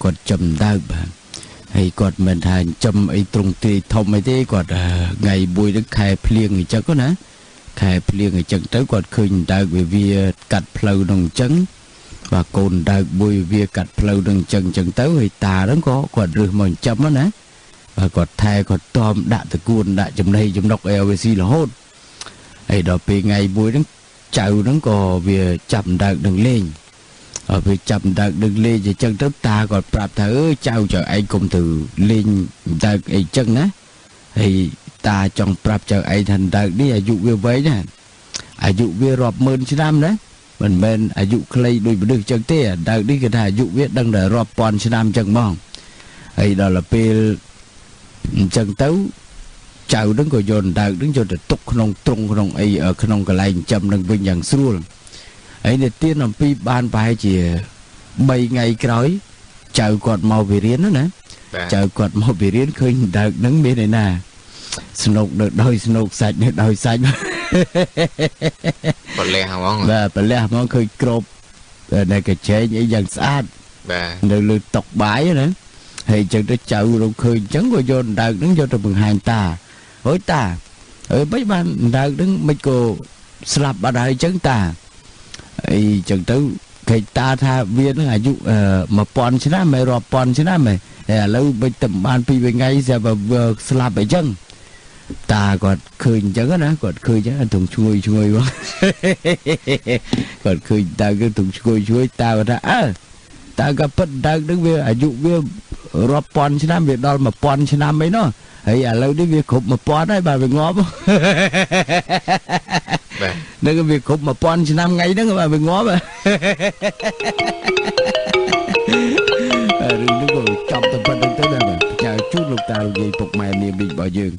គាត់ចំដើបាទហើយគាត់មិនថាចំអីត្រង់ទីធំអីទេគាត់ថ្ងៃមួយទឹកខែភ្លៀងអញ្ចឹងណាខែភ្លៀងអញ្ចឹងទៅគាត់ឃើញដើកវាកាត់ផ្លូវនោះអញ្ចឹងបាទកូនដើកមួយវាកាត់ផ្លូវនឹងអញ្ចឹងទៅហើយតាហ្នឹងក៏គាត់រឹសមកចិញ្ចឹមណាបាទគាត់ថែគាត់តមដាក់តគួនដាក់ចំណីចំណុកអីឲ្យវាស៊ីរហូតហើយដល់ពេលថ្ងៃមួយហ្នឹងចៅហ្នឹងក៏វាចាប់ដើកនឹងលេងវាចាប់ដើកនឹងលេងអញ្ចឹងទៅតាគាត់ប្រាប់ថាអើចៅឯងកុំទៅលេងដើកអីអញ្ចឹងណាហើយតាចង់ប្រាប់ចៅឯងថាដើកនេះអាយុវាវែងណាអាយុវារាប់ម៉ឺនឆ្នាំណាមិនមែនអាយុខ្លីដូចមនុស្សអញ្ចឹងទេដើកនេះគេថាអាយុវាដឹងតែរាប់ពាន់ឆ្នាំអញ្ចឹងហ្មងហើយដល់ពេលអញ្ចឹងទៅចៅនឹងក៏យកដើកនឹងយកទៅទុកក្នុងទ្រុងក្នុងអីក្នុងកន្លែងចិញ្ចឹមនឹងវិញយ៉ាងស្រួលហើយនិទានអំពីបានប្រហែលជា3ថ្ងៃក្រោយចៅគាត់មកវិរៀនណាចៅគាត់មកវិរៀនឃើញដើកនឹងមានឯណាស្នុកនៅដោយស្នុកសាច់នៅដោយសាច់ប្រលះហ្មងបាទប្រលះហ្មងឃើញក្របនៅកញ្ចែងអីយ៉ាងស្អាតបាទនៅលើតុបាយណាហើយអញ្ចឹងទៅចៅរកឃើញអញ្ចឹងក៏យកដើកនឹងយកទៅបង្ហាញតាអើយតាអើយមិនបានដើកនឹងមិនក៏ស្លាប់បាត់ហើយអញ្ចឹងតាអីអញ្ចឹងទៅគេតាថាវានឹងអាយុ1000ឆ្នាំមិនរាប់ពាន់ឆ្នាំទេឥឡូវមិនតែបាន2ថ្ងៃស្រាប់វាស្លាប់អីចឹងតាគាត់ឃើញអញ្ចឹងណាគាត់ឃើញអញ្ចឹងទងឈ្ងុយបងគាត់ឃើញដើកទងឈ្ងុយតាគាត់ថាតាក៏ពិតដើកនឹងវាអាយុវារាប់ពាន់ឆ្នាំវាដល់1000ឆ្នាំអីណោះហើយឥឡូវនេះវាគ្រប់1000ហើយបាទវាងាប់បាទនឹងវាគ្រប់1000ឆ្នាំថ្ងៃហ្នឹងបាទវាងាប់រឿងនេះក៏ចប់តែប៉ុណ្្នឹងទៅដែរបាទចៅជូនលោកតាលោកយាយពុកម៉ែនាងប៊ីរបស់យើង